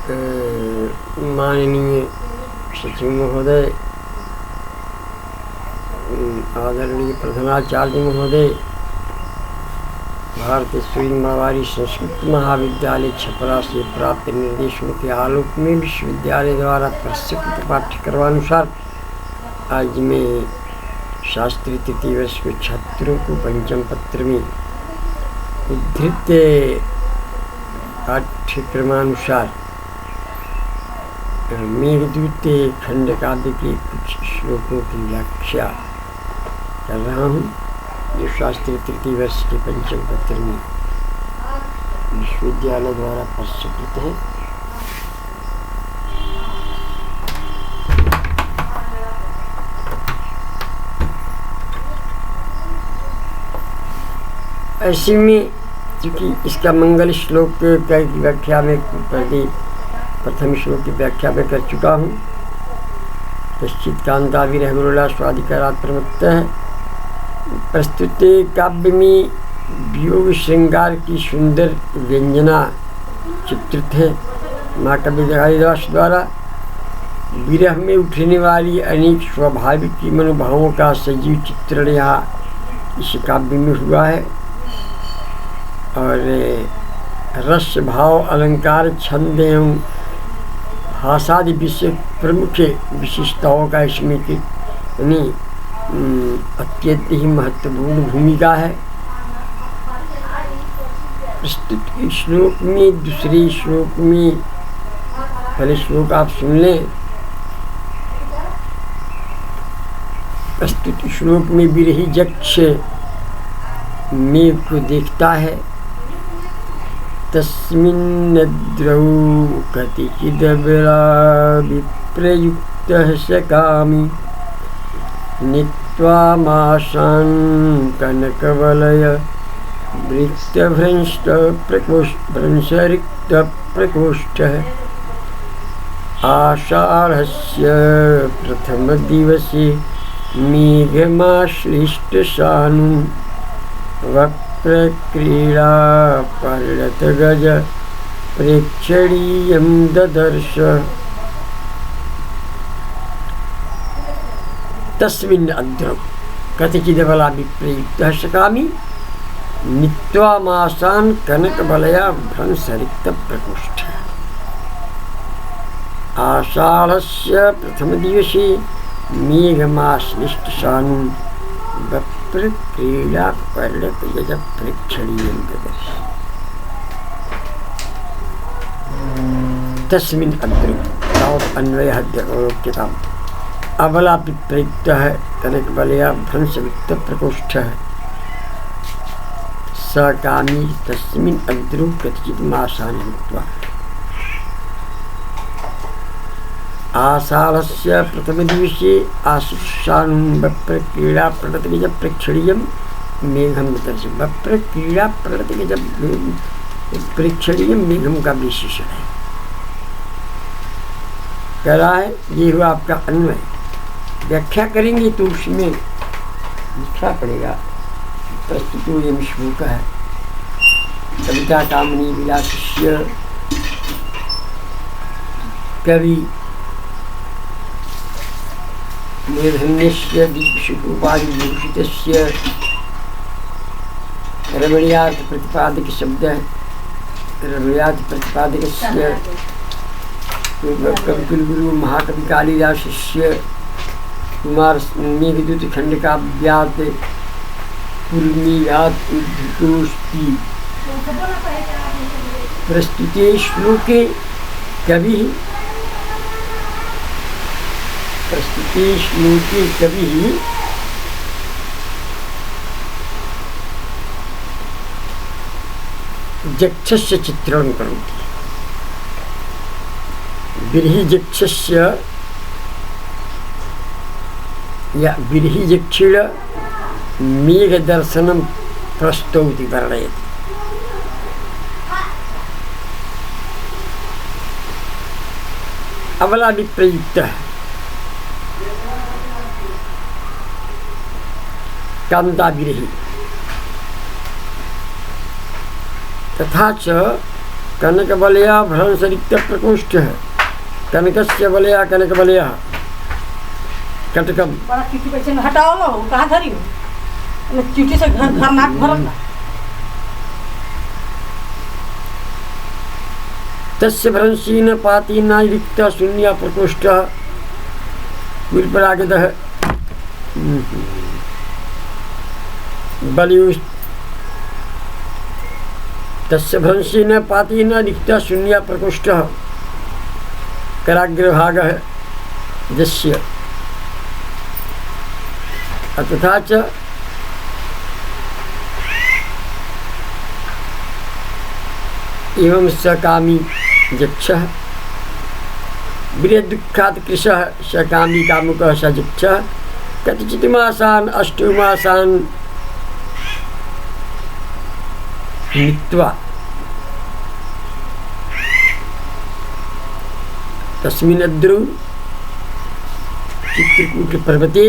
माननीय सचिव महोदय, आदरणीय प्रधानाचार्य महोदय, भारतेश्वरी मावारी संस्कृत महाविद्यालय छपरा से प्राप्त निर्देशों के आलोक में विश्वविद्यालय द्वारा प्रस्तुत पाठ्यक्रमानुसार आज मैं शास्त्री तृतीय वर्ष के छात्रों को पंचम पत्र में उद्धृत पाठ्यक्रमानुसार मेघदूत खंड काव्य के कुछ श्लोकों की व्याख्या कर रहा हूँ, जो शास्त्री तृतीय वर्ष के पंचम पत्र में विश्वविद्यालय द्वारा प्रस्तुत है। ऐसे में चूँकि इसका मंगल श्लोक की व्याख्या में प्रथम श्लोक की व्याख्या में कर चुका हूँ। कश्चित् कांता विरह गुरुला स्वादिकारात् प्रमुक्त है। प्रस्तुत काव्य में वियोग श्रृंगार की सुंदर व्यंजना चित्रित है। महाकवि कालिदास द्वारा विरह में उठने वाली अनेक स्वाभाविक मनोभावों का सजीव चित्रण यहाँ इस काव्य में हुआ है और रस भाव अलंकार छंद एवं भाषादि विषय प्रमुख विशिष्टताओं का इसमें यानी अत्यंत ही महत्वपूर्ण भूमिका है। प्रस्तुत श्लोक में दूसरे श्लोक में पहले श्लोक आप सुन लें। प्रस्तुत श्लोक में विरही यक्ष मेघ को देखता है। तस्मिन्नद्रौ कतिचिदबला विप्रयुक्तः स कामी नीत्वा माशान् कनकवलय भ्रंशरिक्तप्रकोष्ठः आषाढ़स्य प्रथमदिवसे मेघमाश्लिष्टसानुं वक्रक्रीडा पर्णतगज प्रेक्षणीयं ददर्श। तस्मिन् अद्रौ कतिचिदबला विप्रयुक्तः स कामी नीत्वा माशान् कनकवलया भ्रंशरिक्तप्रकोष्ठः आषाढ़स्य प्रथमदिवसे मेघमाश्लिष्टसानुं वक्रक्रीडा पर्णतगज प्रेक्षणीयं ददर्श। तस्मिन् अद्रौ तावत् अन्वयः द्योक्यताम्। अबला विप्रयुक्तः कनकवलया भ्रंशरिक्तप्रकोष्ठः स कामी तस्मिन् अद्रौ कतिचित् माशान् नीत्वा। आषाढ़स्य प्रथमदिवसे आश्लिष्टसानुं वक्रक्रीडा पर्णतगज प्रेक्षणीयं मेघं ददर्श। वक्रक्रीडा पर्णतगज प्रेक्षणीयं मेघम का विशेषण है। कह रहा है ये हुआ आपका अन्वय। व्याख्या करेंगे तो उसमें लिखना पड़ेगा। प्रस्तुतो यं श्लोकः है कविता कामनी विलासस्य कवि मूर्धन्यस्य दीपशुकोपाधिभूषितस्य रमणीयार्थ प्रतिपादक शब्द रमणीयार्थ प्रतिपादकस्य कविकुलगुरु महाकवि कालिदासस्य कुमार मेघदूत खंड काव्यात् पूर्वमेयात् उद्धृतोऽस्ति। प्रस्तुते श्लोके कवि यक्षस्य चित्रणं करोति। विरही यक्षस्य या विरही यक्षेण मेघदर्शनं प्रस्तौति वर्णयति। अबला विप्रयुक्तः कांता विरही तथा च कनक बलया भ्रंश रिक्त प्रकोष्ठ है। कनकस्य बलया कनक बलया कटकम। चीटी पैसे हटाओ ना, कहाँ धरी हो चीटी से घर घर नाक भरल। तस्य भ्रंशीन पातीना रिक्त शून्य प्रकोष्ठ विपरागतः बलियुष। तस्य भ्रंशीन पातीना रिक्त शून्य प्रकोष्ठ कराग्रभागः यस्य। तथा च एवं सकामी यक्षः बृहद्दुःखात् कृशः सकामी कामुकः स यक्षः कतिचित् मासान् अष्टमासान् नीत्वा तस्मिन् अद्रौ चित्रकूट पर्वते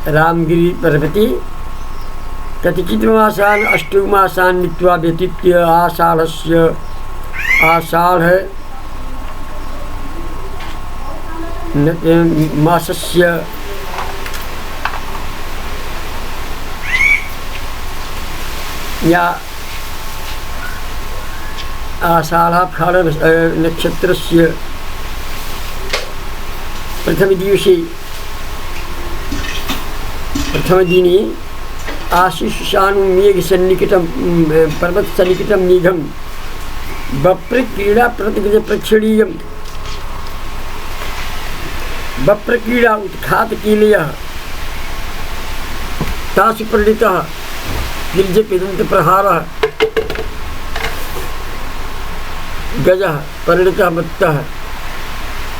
रामगिरी पर्वते कतिचित् मासान् अष्टमासान् नीत्वा व्यतीत्य आषाढ़स्य आषाढ़ मासस्य या आषाढ़ाखाड़ नक्षत्रस्य प्रथमदिने आशीषानु मेघसन्निकटं पर्वतसन्निकटं मेघं वप्रक्रीडा प्रतिगजप्रक्षणीयं वप्रक्रीडा उत्खातकीलयः तासु परिणितः गिर्जपिदन्तप्रहारः गजः परिणितः मत्तः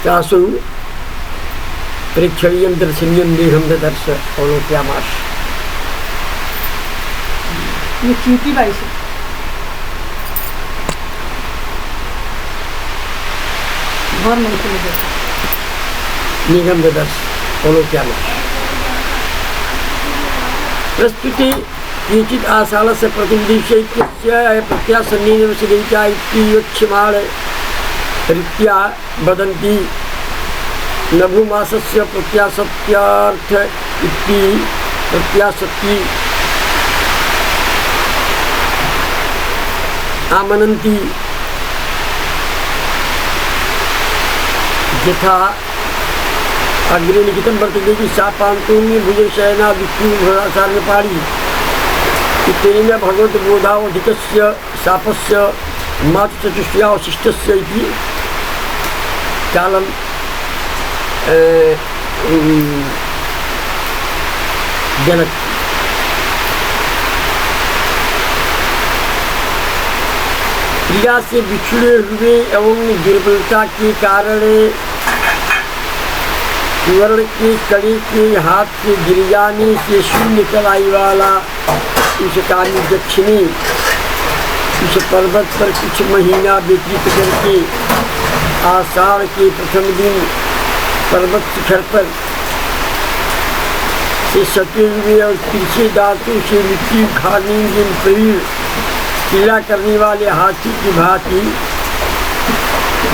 तासु प्रेक्षणीयं दर्शनीयं मेघं ददर्श अवलोक्यामास। ये चीटी बाई से घर में निकल गया मेघं ददर्श अवलोक्यामास। प्रस्तुते केचित् आषाढस्य प्रतिदिवसैक्यस्य प्रत्यासन्नेन वसुदेविका इति वक्ष्यमाण रीत्या वदन्ति। नभुमासस्य प्रत्यासत्यार्थ इति प्रत्यासत्ति आमनन्ति यथा अग्रे लिखितं वर्तते कि शापान्तोऽन्य भुजशयना विष्णुसार्गपाणि इत्यनेन भगवद्बोधावधिकस्य शापस्य मातृचतुष्टयावशिष्टस्य इति कालं जनक। क्रिया से बिछड़े हुए एवं दुर्बलता के कारण सुवर्ण के कड़ी के हाथ से गिर जाने से शून्य कलाई वाला उस काली दक्षिणी उस पर्वत पर कुछ महीना व्यतीत करके आषाढ़ के प्रथम दिन पर्वत शिखर पर से सटे हुए और तिरछे दांतों से मिट्टी खाने जिन शरीर पीड़ा करने वाले हाथी की भांति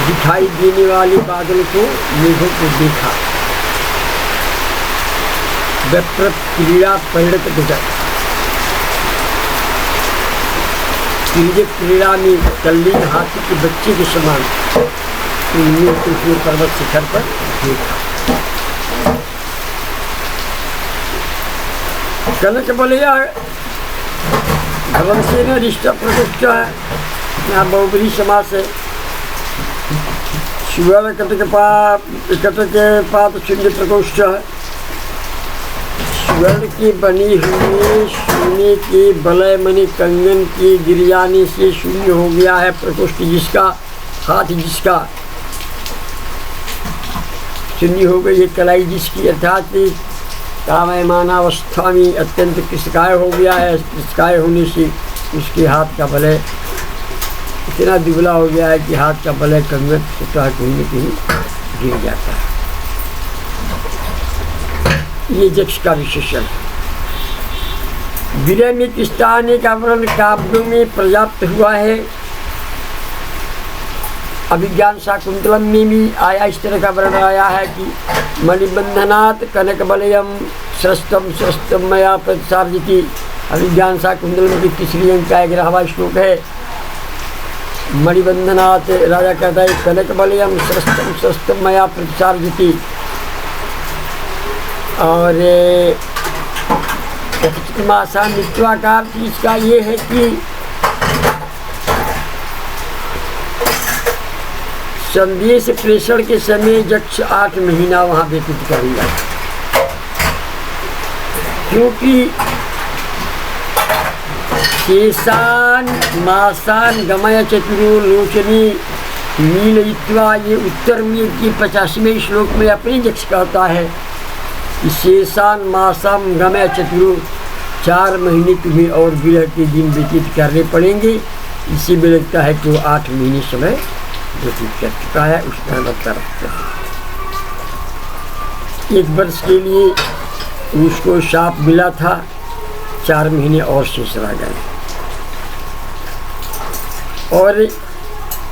दिखाई देने वाले बादल को मेघों को देखा। क्रीड़ा परिणत गुजर क्रीड़ा में तल्लीन हाथी के बच्चे के समान पर्वत शिखर पर देखा। कनक बलया भवंसेन रिष्ट प्रकोष्ठ है, यहाँ बहुबरी समास है। सुवर्ण कटक पात शून्य प्रकोष्ठ है। स्वर्ण की बनी हुई सोने के बलय मणि कंगन के गिर जाने से शून्य हो गया है प्रकोष्ठ, जिसका हाथ जिसका शून्य हो गई है कलाई जिसकी, अर्थात कामयमानावस्था में अत्यंत कृषकाय हो गया है। कृषकाय होने से उसके हाथ का बलय इतना दुबला हो गया है कि हाथ का बलय कंगन स्वतः कहीं न कहीं गिर जाता है। ये यक्ष का विशेषण है। विनय में कृष्णाने का वर्ण काव्यों में पर्याप्त हुआ है। अभिज्ञान शाकुंतलम में भी आया, इस तरह का वर्णन आया है कि मणिबंधनात् कनक बलयम स्रस्तम स्रस्तम मया प्रतिसार्जिति। अभिज्ञान शाकुंतलम की तीसरी अंक का 11वां श्लोक है। मणिबंधनात् राजा कहता है कनक बलयम स्रस्तम स्रस्तम मया प्रतिसार्जिति। और मासा नित्वाकार इसका ये है कि संदेश प्रेषण के समय यक्ष 8 महीना वहाँ व्यतीत करेगा, क्योंकि शेषान मासान गमय चतुरो लोचनी मीलयित्वा, ये उत्तर में की 85वें श्लोक में अपने यक्ष कहता है कि शेषान मासाम गमय चतुरो, 4 महीने तुम्हें और विरह के दिन व्यतीत करने पड़ेंगे। इसी में लगता है कि वो 8 महीने समय व्यतीत कर चुका है। उसका मतलब 1 वर्ष के लिए उसको शाप मिला था, 4 महीने और शेष रह गए। और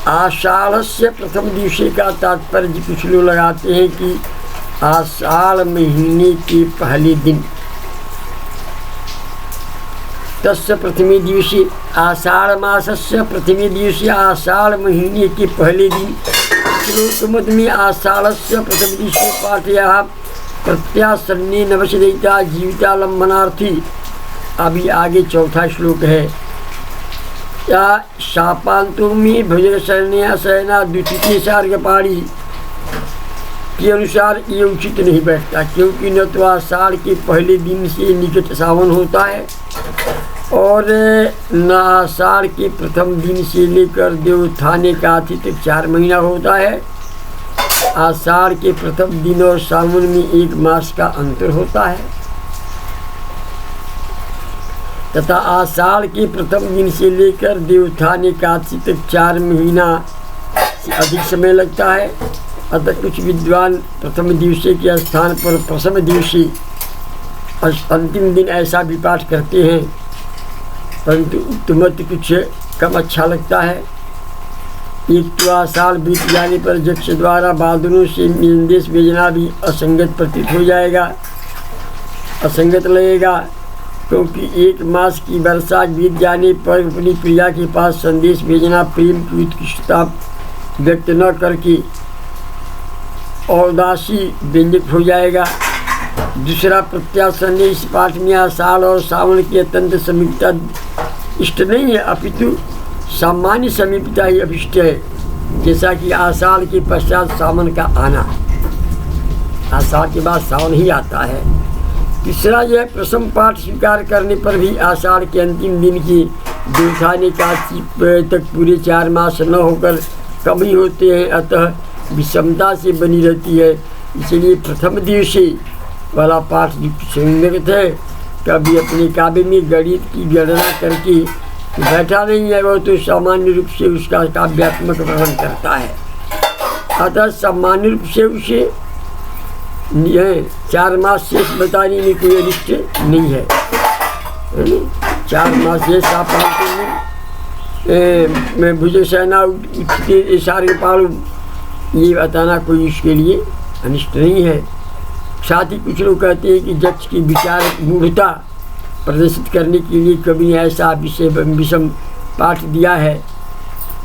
आषाढ़ से प्रथम दिवसे का तात्पर्य कुछ लोग लगाते हैं कि आषाढ़ महीने के पहले दिन, तस्य प्रथमे दिवसे, आषाढ़ मासस्य प्रथमे दिवसे, आषाढ़ महीने के पहले दिन। श्लोक में आषाढ़ से प्रथम दिवसे पाठया प्रत्यासन्ने नवशदयिता जीवितालंबनार्थी। अभी आगे चौथा श्लोक है। या शापांतों में भजन शरण्या शयना द्वितीय सार्गपाणी के अनुसार ये उचित नहीं बैठता, क्योंकि न तो आषाढ़ के पहले दिन से निकट सावन होता है और न आषाढ़ के प्रथम दिन से लेकर देवोत्थान का तिथि तक 4 महीना होता है। आषाढ़ के प्रथम दिन और सावन में 1 मास का अंतर होता है, तथा आषाढ़ के प्रथम दिन से लेकर देवोत्थान का तिथि तक 4 महीना से अधिक समय लगता है। अतः कुछ विद्वान प्रथम दिवसे के स्थान पर प्रथम दिवसी अंतिम दिन ऐसा भी पाठ करते हैं, परंतु उत्तमत कुछ कम अच्छा लगता है। एक तो आषाढ़ बीत जाने पर यक्ष द्वारा बादलों से संदेश भेजना भी असंगत प्रतीत हो जाएगा, असंगत लगेगा, क्योंकि 1 मास की वर्षा बीत जाने पर अपनी प्रिया के पास संदेश भेजना प्रेम की उत्कृष्टता व्यक्त न करके औदासी व्यंजक हो जाएगा। दूसरा प्रत्यासन इस पाठ में आषाढ़ और सावन की अत्यंत समीपता इष्ट नहीं है, अपितु सामान्य समीपता ही अभिष्ट है, जैसा कि आषाढ़ के पश्चात सावन का आना, आषाढ़ के बाद सावन ही आता है। तीसरा यह प्रथम पाठ स्वीकार करने पर भी आषाढ़ के अंतिम दिन की देवोत्थान का तक पूरे 4 मास न होकर कम ही होते हैं, अतः विषमता से बनी रहती है। इसलिए प्रथम दिवसे वाला पाठ संगत है। कभी अपने काव्य में गणित की गणना करके बैठा नहीं है, वो तो सामान्य रूप से उसका काव्यात्मक वर्णन करता है। अतः सामान्य रूप से उसे 4 मास शेष बताने में कोई अनिष्ट नहीं है। 4 मास शेष में भुज सेना सारे पालू, ये बताना कोई इसके लिए अनिष्ट नहीं है। साथ ही कुछ लोग कहते हैं कि यक्ष की विचार मूढ़ता प्रदर्शित करने के लिए कवि ने ऐसा विषम पाठ दिया है,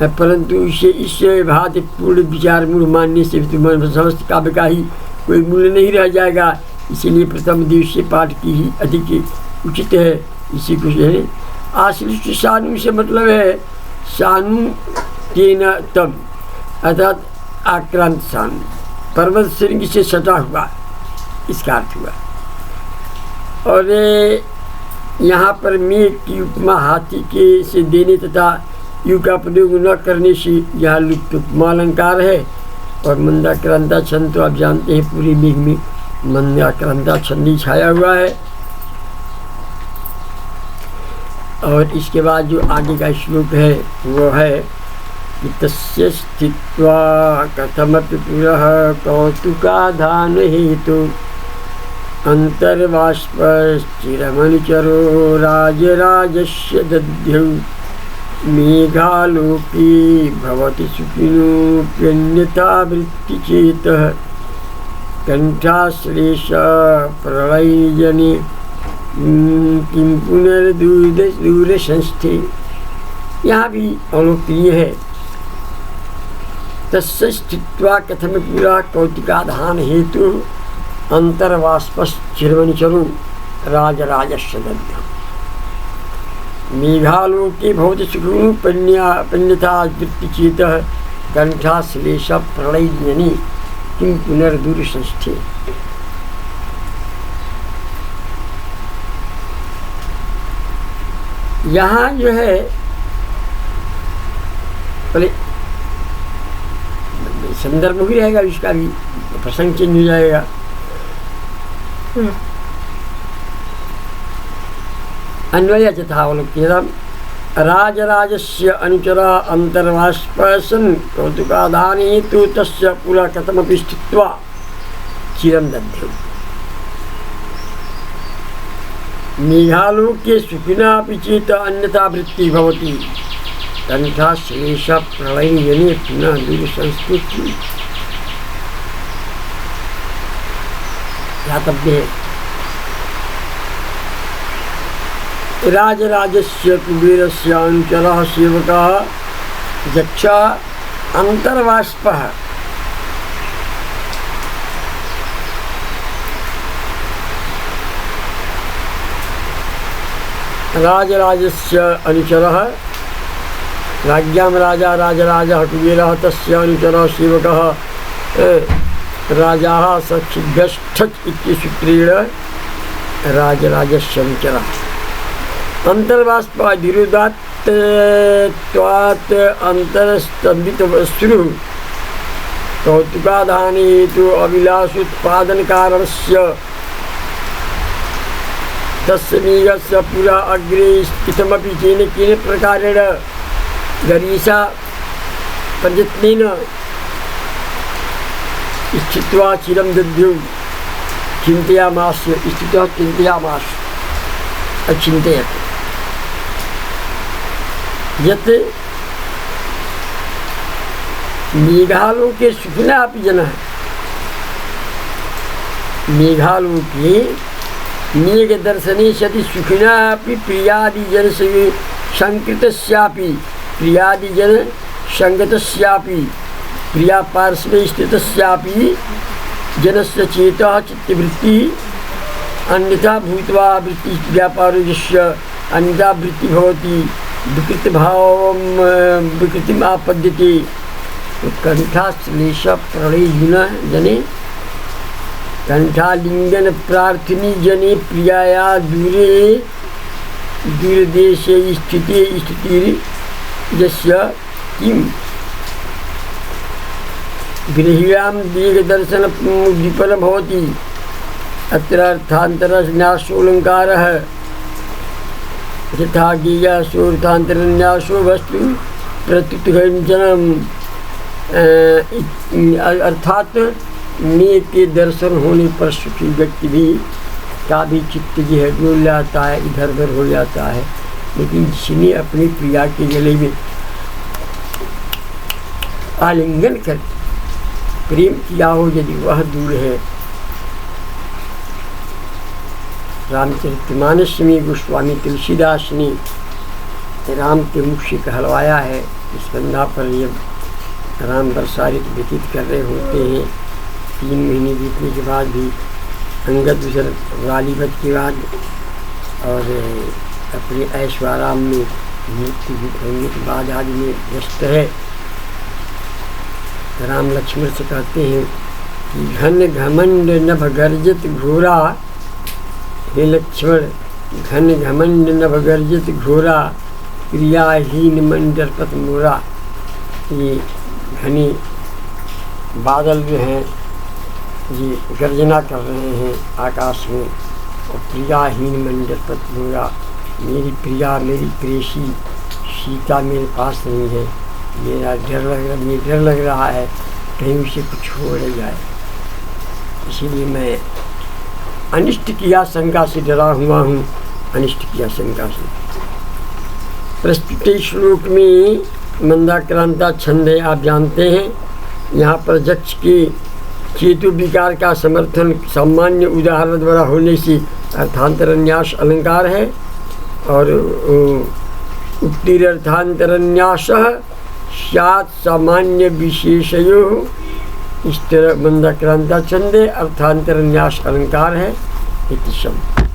परंतु इसे इस भांति पूर्ण विचार मूढ़ मानने से समस्त काव्य का ही कोई मूल्य नहीं रह जाएगा। इसीलिए प्रथम दिवसीय पाठ की ही अधिक उचित है। इसी को है आश्लिष्ट सानु से मतलब है सानु तेन तम, अर्थात आक्रांत सानु, पर्वत श्रृंग से सटा हुआ, इसका अर्थ हुआ। और यहाँ पर मेघ की उपमा हाथी के से देने तथा यू का प्रयोग न करने से यह लुप्त उपमा अलंकार है। और मंदाक्रांता छंद तो आप जानते हैं, पूरी मेघ में मंदाक्रांता छंद ही छाया हुआ है। और इसके बाद जो आगे का श्लोक है वो है कि तस्य स्थित्वा कथमपि पुरः कौतुकाधान हेतु अंतर्बाष्पश्चिरमनुचरो राजराजस्य दध्यौ मेघालोकी भवति सुखिनोऽप्यन्यथा वृत्तिचेतः कंठाश्लेष प्रलयजने किं पुनर्दूर संस्थे। यहाँ भी अलोकप्रिय है। तस्य स्थित्वा कथम पूरा कौतिकाधान हेतु अंतर्वाष्पश्चिरवनिचरु राजराजस्य दग्धम्। मेघालोके भवति सुखिनो पन्यथा वृत्तिचेतः कंठाश्लेष प्रलयजने किं पुनर्दूर संस्थे। यहाँ जो है पहले संदर्भ भी रहेगा, इसका भी प्रसंग चेंज हो जाएगा। अन्वय यथावलोक्यम् राजराजस्य अनुचरा अंतर्वाष्पसन् कौतुकाधान हेतु तस्य पुरा कथमपि स्थित्वा चिरं दध्यौ। मेघालोके सुखिनापि चेत् अन्यथा वृत्ति भवति कंठाश्लेष प्रलयजने पुनः दूरसंस्कृति। ध्यातव्य है। राजराजस्य कुबेरस्य अनुचरः सेवकः यक्ष अंतर्वाष्पः राजराजस्य अनुचरः राज्ञां राजा राजराजः कुबेरः तस्य अनुचरः सेवकः राजाः सखिभ्यष्ठच् इति सूत्रेण राजराजस्य अनुचरः। अंतर्वाष्पादिरुदात्त्वात् अंतरस्तंभितवस्तुः कौतुकाधाने हेतु अभिलाषोत्पादनकारणस्य तस्य मेघस्य पुरा अग्रे स्थितमपि केन केन प्रकारेण गरीषा प्रयत्नेन स्थित्वा चिरं दध्यौ चिन्तयामास स्थित्वा चिन्तयामास अचिन्तयत् यत् मेघालोके सुखिनापि जनः। मेघालोके मेघदर्शने सति सुखिनापि प्रियादिजनसंकृतस्यापि प्रियादिजनसंगतस्यापि प्रियापार्श्वे स्थितस्यापि जनस्य चेतः चित्तवृत्तिः अन्यथा भूत्वा वृत्ति व्यापारो यस्य अन्यथा वृत्ति भवति विकृतभावं विकृतिम् आपद्यते। कंठाश्लेष प्रलयजने कंठालिंगन प्रार्थिनी जने प्रियाया दूरे दूरदेशे स्थिते यस्य किं गृहीणां दीर्घदर्शन विफल भवति। अत्र अर्थान्तरन्यासोऽलङ्कारः यथा गेयासोऽर्थान्तरन्यासो वस्तु प्रत्युत्थानं अर्थात मेघ के दर्शन होने पर सुखी व्यक्ति भी का भी चित्त जो है डोल जाता है, इधर उधर हो जाता है। लेकिन जिसने अपनी प्रिया के गले में आलिंगन कर प्रेम किया हो, यदि वह दूर है। रामचरितमानस में गोस्वामी तुलसीदास ने राम के मुख से कहलवाया है। इस बंदा पर जब राम वर्षा ऋतु व्यतीत कर रहे होते हैं, 3 महीने बीतने के बाद भी अंगद गालीबत के बाद और अपने ऐश्वर्याराम में मृत्यु होने के बाद आदमी व्यस्त है। राम लक्ष्मण से कहते हैं कि घन घमंड नभ गर्जित घोरा, हे लक्ष्मण घन घमंड नभ गर्जित घोरा, प्रियाहीन मंडरपत मोरा। ये घने बादल जो हैं ये गर्जना कर रहे हैं आकाश में, और प्रियाहीन मंडरपत मोरा, मेरी प्रिया मेरी प्रेसी सीता मेरे पास नहीं है। मेरा डर लग रहा है कहीं उसे कुछ हो न जाए, इसीलिए मैं अनिष्ट की आशंका से डरा हुआ हूँ, अनिष्ट की आशंका से। प्रस्तुत श्लोक में मंदाक्रांता छंद है, आप जानते हैं। यहाँ पर यक्ष के केतु विकार का समर्थन सामान्य उदाहरण द्वारा होने से अर्थांतरन्यास अलंकार है और उत्तीर्थांतरन्यासः स्यात् सामान्य विशेषयोः। इस तरह मंदाक्रांता छंद अर्थांतरन्यास अलंकार है। इति शम।